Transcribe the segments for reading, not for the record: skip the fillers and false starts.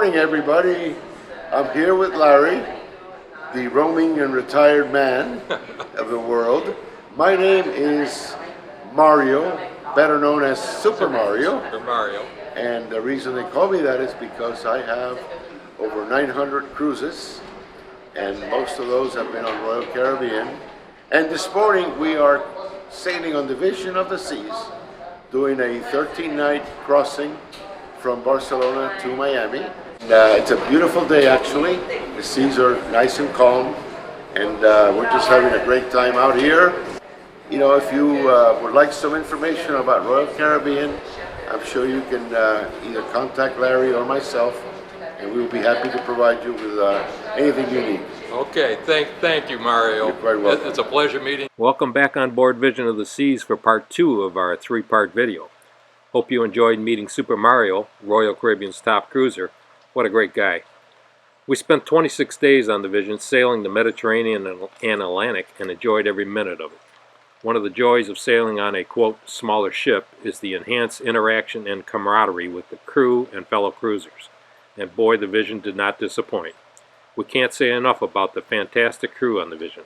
morning, everybody. I'm here with Larry, the roaming and retired man of the world. My name is Mario, better known as Super Mario. Super Mario. And the reason they call me that is because I have over 900 cruises, and most of those have been on Royal Caribbean. And this morning we are sailing on the Vision of the Seas, doing a 13-night crossing from Barcelona to Miami. It's a beautiful day, actually. The seas are nice and calm, and we're just having a great time out here. You know, if you would like some information about Royal Caribbean, I'm sure you can either contact Larry or myself, and we will be happy to provide you with anything you need. Okay, thank you, Mario. You're quite welcome. It's a pleasure meeting. Welcome back on board Vision of the Seas for part 2 of our 3-part video. Hope you enjoyed meeting Super Mario, Royal Caribbean's top cruiser. What a great guy. We spent 26 days on the Vision sailing the Mediterranean and Atlantic and enjoyed every minute of it. One of the joys of sailing on a, quote, smaller ship is the enhanced interaction and camaraderie with the crew and fellow cruisers. And boy, the Vision did not disappoint. We can't say enough about the fantastic crew on the Vision.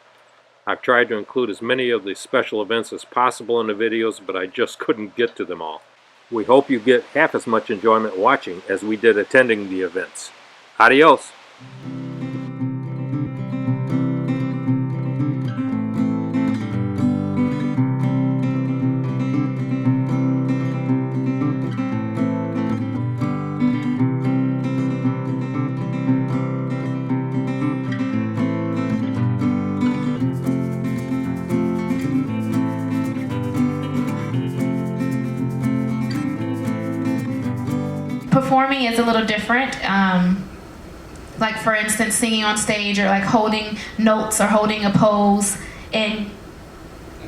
I've tried to include as many of the special events as possible in the videos, but I just couldn't get to them all. We hope you get half as much enjoyment watching as we did attending the events. Adios! Performing is a little different, like for instance singing on stage or like holding notes or holding a pose, and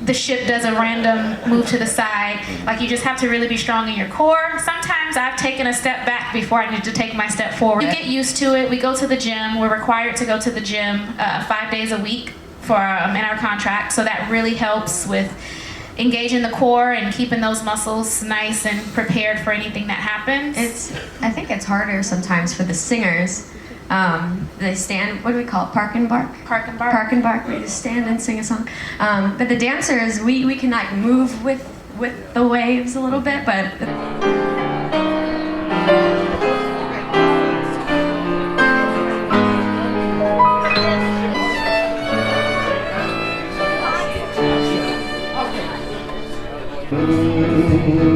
the ship does a random move to the side. Like, you just have to really be strong in your core. Sometimes I've taken a step back before I need to take my step forward. You get used to it. We go to the gym. We're required to go to the gym 5 days a week for in our contract, so that really helps with engaging the core and keeping those muscles nice and prepared for anything that happens. I think it's harder sometimes for the singers. They stand, what do we call it, park and bark? Park and bark. Park and bark, we just stand and sing a song. But the dancers, we can like move with the waves a little bit, but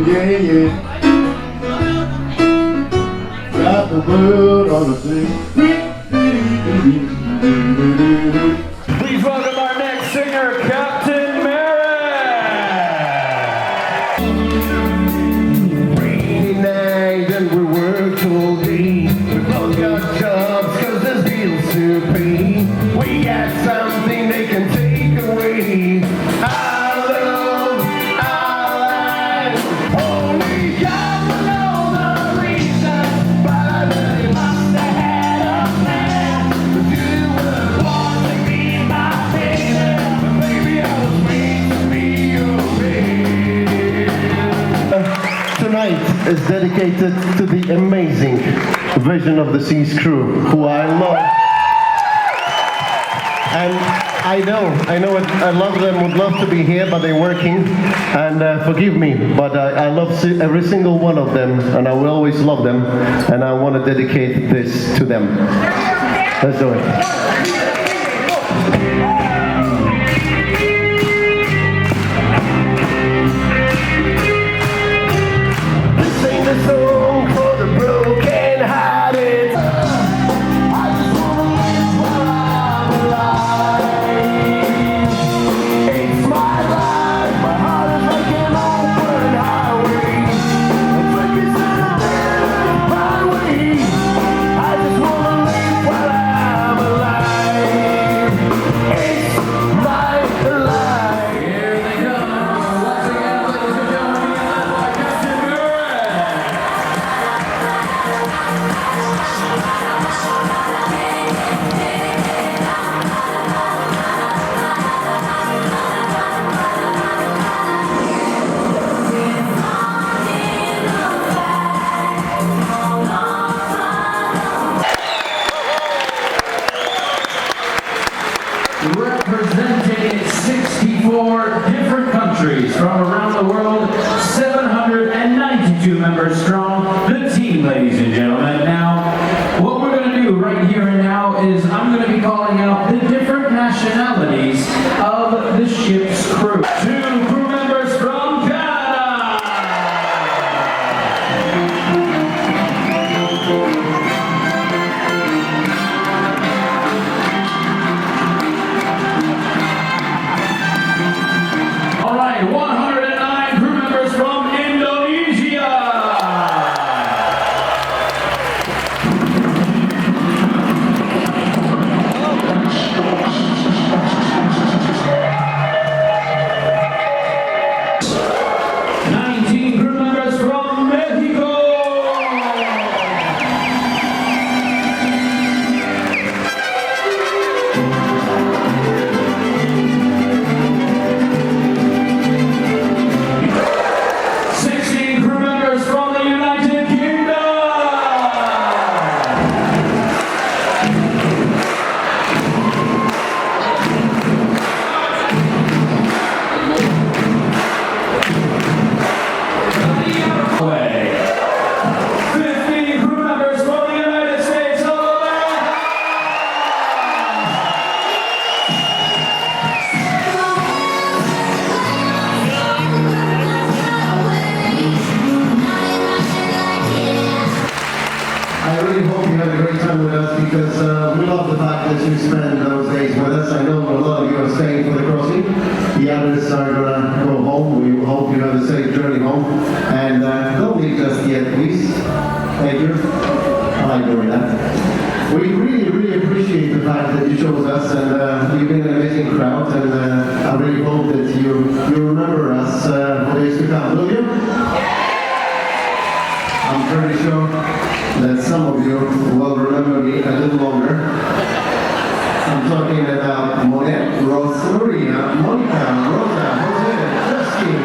yeah. Got the world on the thing. Please welcome our next singer, Captain Marek. Rainy night and we work all day. We both got jobs cause there's bills to pay. We got something they can take away. Tonight is dedicated to the amazing Vision of the Seas crew, who I love. And I know it, I love them, would love to be here, but they're working. And forgive me, but I love every single one of them, and I will always love them. And I want to dedicate this to them. Let's do it. Song for the broken hearted. I just wanna live while I'm alive. It's my life, my heart is like an open highway. It's like it's a highway. I just wanna live while I'm alive. It's from the team, ladies and gentlemen. Now, what we're going to do right here and now is I'm going to be calling out the different nationalities of the ship's crew. 2 crew members from Canada. 109 crew members from Indonesia. 19 crew members from Mexico. 16 crew members from the United Kingdom. 15 crew members from the United States of America. 'Cause I really hope you had a great time with us because we love the fact that you spent those days with us. I know a lot of you are staying for the crossing. The others are gonna go home. We hope you have a safe journey home. And don't leave just yet, please. Thank you. I like doing that. We really, really appreciate the fact that you chose us, and you've been an amazing crowd. And I really hope that you remember us for days to come. Will you? I'm pretty sure that some of you will remember me a little longer. I'm talking about Monet, Rosaria, Monica, Rosa, Jose, Justin,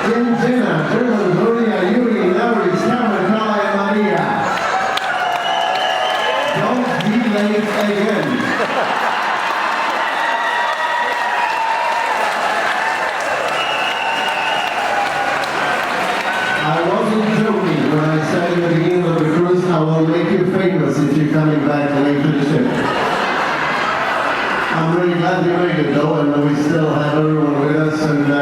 Jenna, German, Gloria, Yuri, Lauri, Cameron, Carla, and Maria. Don't be late again. I wasn't joking when I said at the beginning of the cruise, I will make you famous if you're coming back late to the ship. I'm really glad you made it though, and we still have everyone with us, and I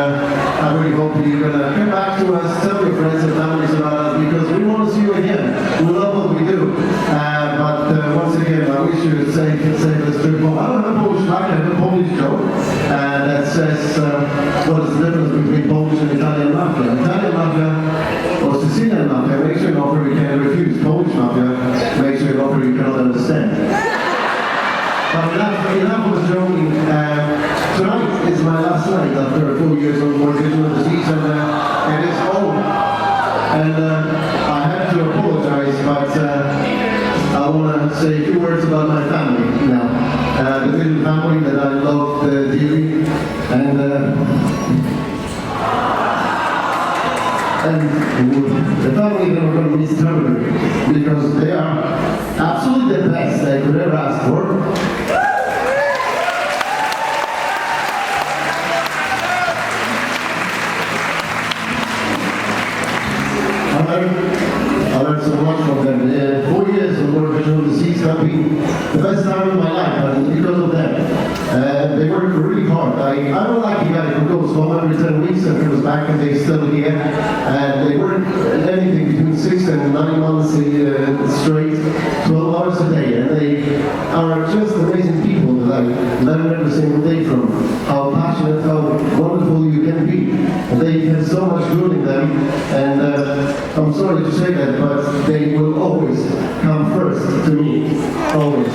really hope you're gonna come back to us, tell your friends and families about us, because we want to see you again. We love what we do. But once again, I wish you would say this trip home. I don't have a Polish flag, I have a Polish joke that says what is the difference between Polish and Italian mafia. Italian mafia or Sicilian mafia makes you an offer you can't refuse. Polish mafia makes you an offer you cannot understand. But enough of the joking. Tonight is my last night after 4 years on board Vision of the Seas, and it's home. And I have to apologize, but I want to say a few words about my family now. The Vision family that I love dearly, and the family that I'm going to miss terribly, because they are absolutely the best I could ever ask for. I learned so much from them. 4 years of work on the seas have been the best time of my life, and because of them. They work really hard. I'm a lucky guy who goes home every 10 weeks and comes back and they're still here. And they work anything between 6 and 9 months straight, 12 hours a day. And they are just amazing people that I learn every single day from. How passionate, how wonderful you can be. And they have so much good in them. And I'm sorry to say that, but they will always come first to me. Always.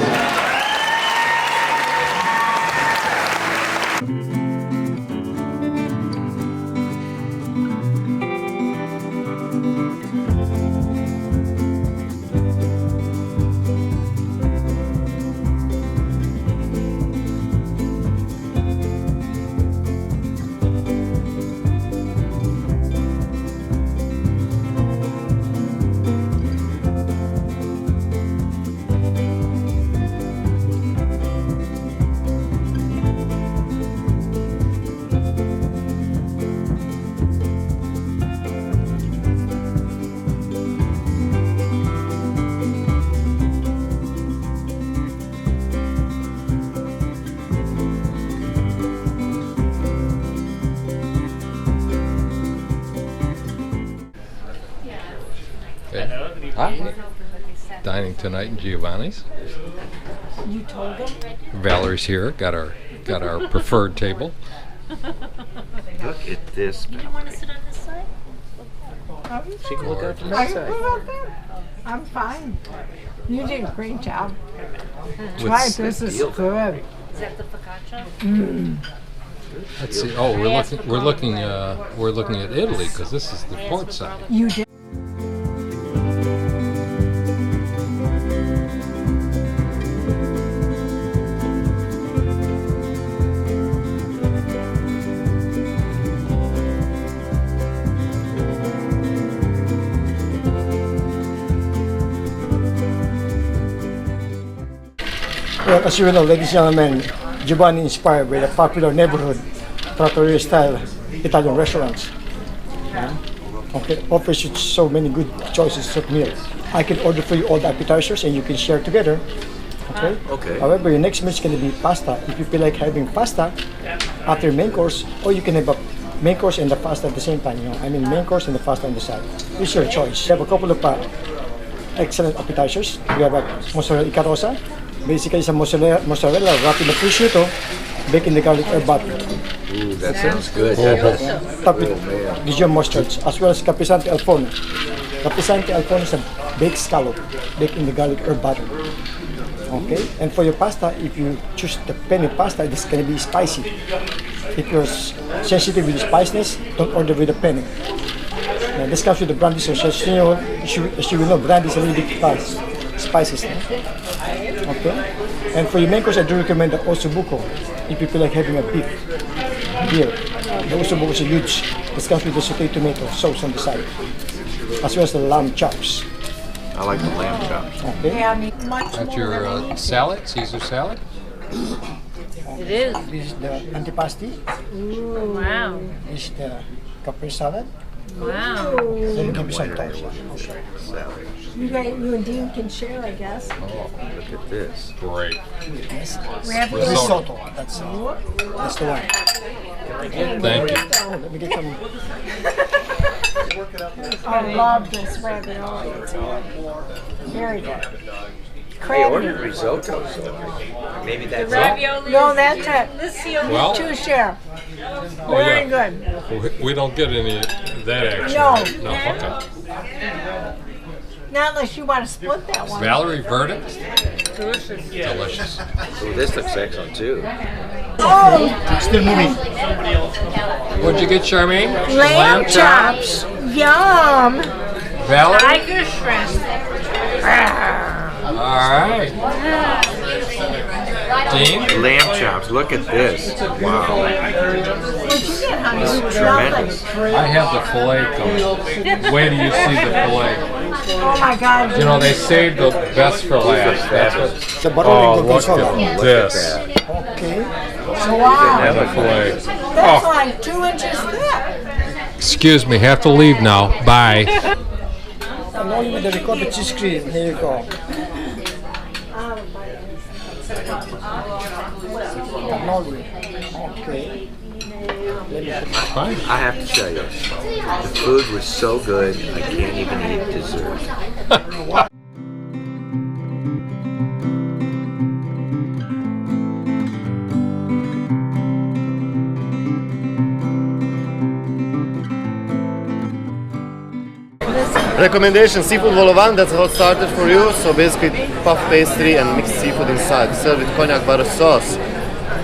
Hi. Dining tonight in Giovanni's. You told them? Valerie's here. Got our preferred table. Look at this. You want to sit on this side? She can look out from Are that you side. good out there? I'm fine. You did a great job. Try it. This is good. Is that the focaccia? Let's see. Oh, we're looking at Italy because this is the port side. You did. Well, as you know, ladies and gentlemen, Giovanni inspired by the popular neighborhood trattoria-style Italian restaurants. Okay, offers you so many good choices of meals. I can order for you all the appetizers and you can share together. Okay. Okay. However, your next meal is going to be pasta. If you feel like having pasta after main course, or you can have a main course and the pasta at the same time. I mean, main course and the pasta on the side. It's your choice. We have a couple of excellent appetizers. We have a mozzarella icarosa. Basically, it's a mozzarella wrapped in a prosciutto, baked in the garlic herb butter. Ooh, that sounds good. Top with Dijon mustards, as well as capizante al forno. Capizante al forno is a baked scallop, baked in the garlic herb butter. Okay, and for your pasta, if you choose the penne pasta, it's going to be spicy. If you're sensitive with the spiciness, don't order with the penne. Now, this comes with the brandy sauce. As you will know, brandy is a little bit spicy. Okay, and for your main course, I do recommend the ossobuco if you feel like having a beef here. The ossobuco is huge. This comes with the sauteed tomato sauce on the side, as well as the lamb chops. I like the lamb chops. Okay. That's your salad, Caesar salad. It is. This is the antipasti. Ooh, wow. This is the caprese salad. Wow. Let me give you some toast. You and Dean can share, I guess. Oh, look at this. Great. Ravioli. Risotto. That's the one. Thank you. Oh, let me get some. I love this ravioli. It's very good. They ordered risotto, so maybe that's it. Ravioli. No, that's it. Well, Two share. oh Very yeah. good. We don't get any of that action. No. No. Okay. Not unless you want to split that one. Valerie, verdict? Delicious. Oh, this looks excellent too. Oh, Still moving. What'd you get, Charmaine? lamb chops. Yum. Valerie? Tiger shrimp. All right. Dean? Lamb chops. Look at this. Wow. What'd you get, honey? Tremendous. I have the filet coming. Wait till you see the filet. Oh my God. You know, they saved the best for last. That's what. The Oh, barolo look gorgonzola. at this. Okay. Wow. The filet. That's like 2 inches thick. Excuse me, have to leave now. Bye. And only with the ricotta cheese cream. Here you go. Cannoli. Okay. Fine. I have to tell you, the food was so good, I can't even eat dessert. Recommendation, seafood vol au vent, that's how it started for you. So basically puff pastry and mixed seafood inside, served with cognac butter sauce.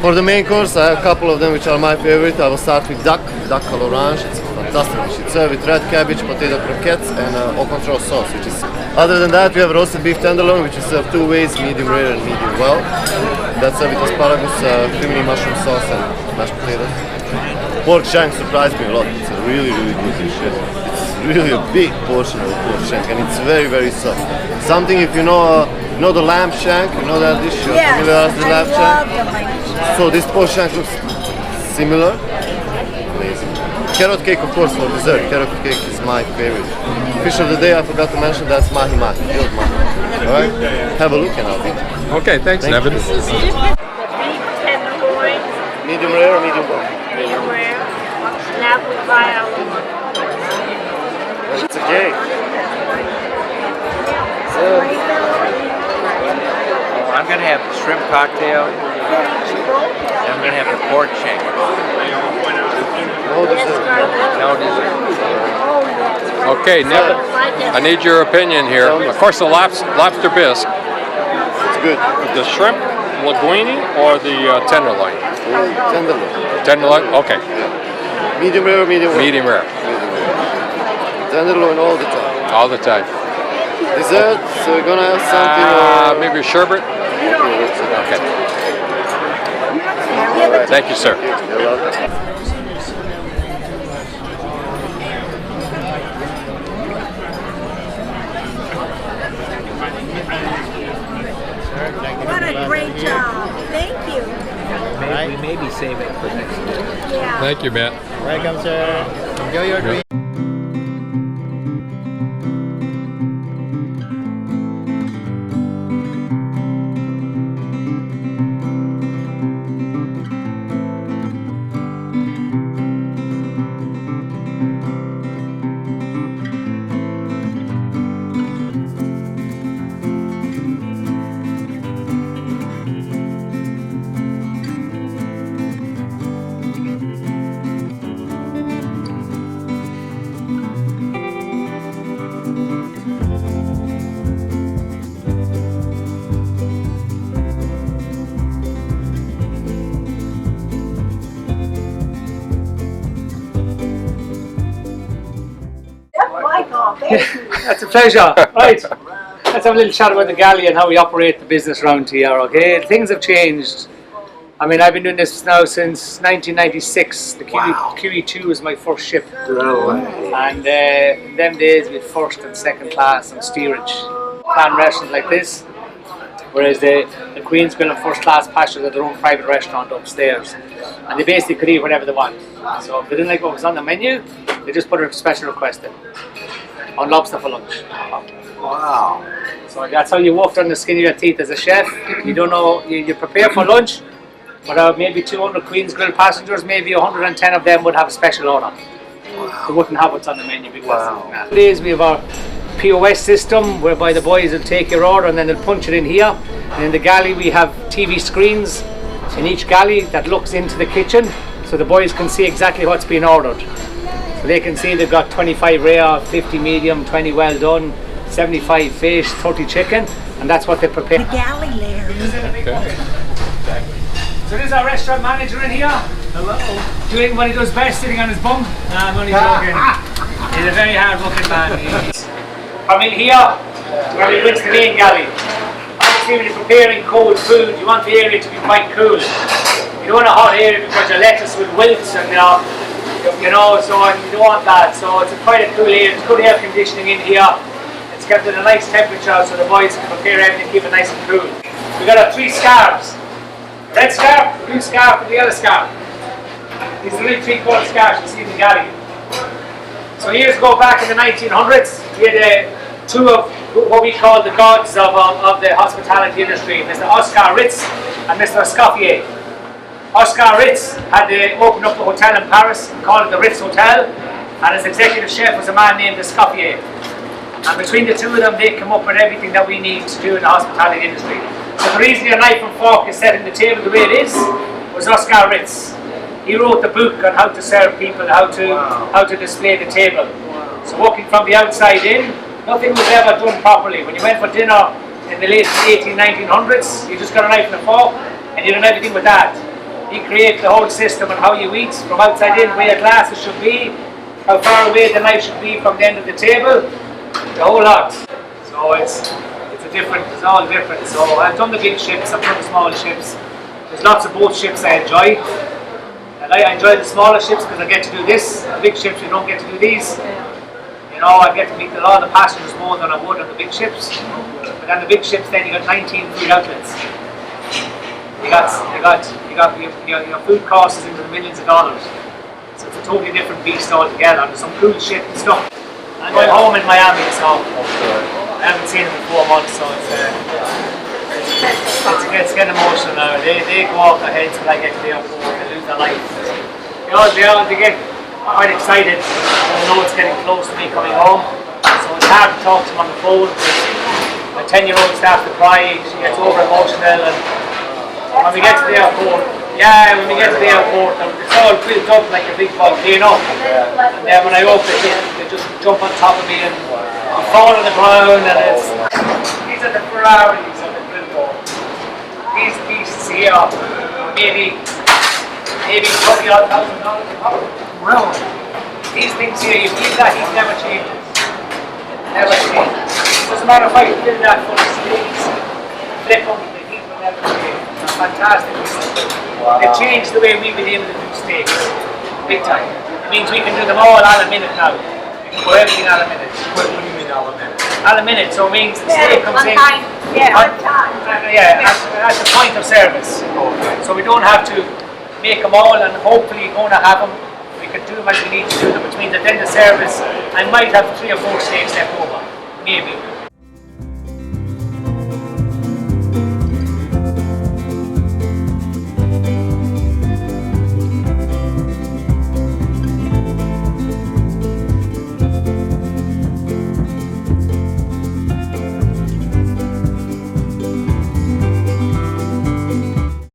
For the main course, I have a couple of them which are my favorite. I will start with duck à l'orange. It's a fantastic dish. It's served with red cabbage, potato croquettes and au control sauce, which is... Other than that, we have roasted beef tenderloin, which is served 2 ways, medium rare and medium well. That's served with asparagus, creamy mushroom sauce and mashed potatoes. Pork shank surprised me a lot. It's a really, really good dish. It's really a big portion of pork shank and it's very, very soft. Something if you know the lamb shank, you know that dish? Yes, Familiar with the lamb I shank? love the lamb shank. So this pork shank looks similar. Amazing. Carrot cake, of course, for dessert. Carrot cake is my favorite. Fish of the day, I forgot to mention, that's mahi mahi, grilled mahi. Alright? Have a look and I'll be. Okay, thanks, Thank Evan. The beef tenderloin, Medium rare or medium well? medium rare, and apple pie. It's a cake. I'm going to have the shrimp cocktail. And I'm going to have the pork shank. No dessert. No dessert. Okay, Nick, I need your opinion here. Of course, the lobster bisque. It's good. The shrimp linguine or the tenderloin? Tenderloin. Tenderloin? Okay. Medium rare, medium rare. Medium rare. Tenderloin all the time. All the time. Dessert, so we're gonna have something maybe a sherbet? Okay. Thank you, sir. You're welcome. What a great job. Thank you. We may be saving it for next year. Yeah. Thank you, Matt. Welcome, sir. Enjoy your drink. That's a pleasure. Right. Let's have a little chat about the galley and how we operate the business around here, okay? Things have changed. I mean, I've been doing this now since 1996. The QE2 was my first ship. And in them days we had first and second class and steerage. Plan restaurants like this. Whereas the Queen's Grill and first class passengers had their own private restaurant upstairs. And they basically could eat whatever they want. So if they didn't like what was on the menu, they just put a special request in. On lobster for lunch. Wow. So that's how you walk on the skin of your teeth as a chef. You don't know, you prepare for lunch, but maybe 200 Queen's Grill passengers, maybe 110 of them would have a special order. They wouldn't have what's on the menu because nowadays we have our POS system whereby the boys will take your order and then they'll punch it in here. And in the galley we have TV screens in each galley that looks into the kitchen so the boys can see exactly what's being ordered. So they can see they've got 25 rare, 50 medium, 20 well done, 75 fish, 30 chicken, and that's what they prepare. The galley layers. Okay. So this is our restaurant manager in here. Hello. Doing what he does best, sitting on his bum. Nah, I'm only joking. He's a very hard working man. From in here, where we went to the main galley. Obviously when you're preparing cold food, you want the area to be quite cool. You don't want a hot area because your lettuce will wilt and you know, so you don't want that. So it's quite a cool area. It's good air conditioning in here. It's kept at a nice temperature so the boys can prepare everything, keep it nice and cool. We've got our 3 scarves. Red scarf, blue scarf, and the yellow scarf. These are the 3 colored scarves you see in the galley. So years ago back in the 1900s, we had 2 of what we call the gods of the hospitality industry, Mr. Oscar Ritz and Mr. Escoffier. Oscar Ritz had opened up a hotel in Paris and called it the Ritz Hotel, and his executive chef was a man named Escoffier. And between the 2 of them, they come up with everything that we need to do in the hospitality industry. So the reason your knife and fork is set in the table the way it is was Oscar Ritz. He wrote the book on how to serve people, how to display the table. So working from the outside in, nothing was ever done properly. When you went for dinner in the late 1900s, you just got a knife and a fork, and you done everything with that. He created the whole system on how you eat, from outside in, where your glasses should be, how far away the knife should be from the end of the table, the whole lot. So it's all different. So I've done the big ships, I've done the small ships. There's lots of both ships I enjoy. And I enjoy the smaller ships because I get to do this. The big ships, you don't get to do these. You know, I get to meet a lot of the passengers more than I would on the big ships. But on the big ships then you got 19 food outlets. You got your food costs is into the millions of dollars. So it's a totally different beast altogether. There's some cool shit and stuff. I'm going home in Miami, so I haven't seen them in 4 months, so it's getting emotional now. They go off their heads when I get to the airport, they lose their life. They get quite excited. They know it's getting close to me coming home. So it's hard to talk to them on the phone because My 10-year-old starts to cry, she gets over emotional, and when we get to the airport, it's all built up like a big volcano. And then when I open it, they just jump on top of me and I fall on the ground, and these are the Ferraris on the grill wall. These pieces here, maybe $20,000 round. These things here, you feel that heat never changes. Never changes. Doesn't matter if I fill that full of steaks, flip them, the heat will never change. It's fantastic. They've changed the way we've been able to do steaks. Big time. It means we can do them all at a minute now. We can do everything at a minute. What do you mean at a minute? At a minute, so it means the steak comes in. Yeah, on time. Yeah, at the point of service. So we don't have to make them all, and hopefully going to have them. We can do them as we need to do them, which means that then the service, I might have 3 or 4 steaks left over. Maybe.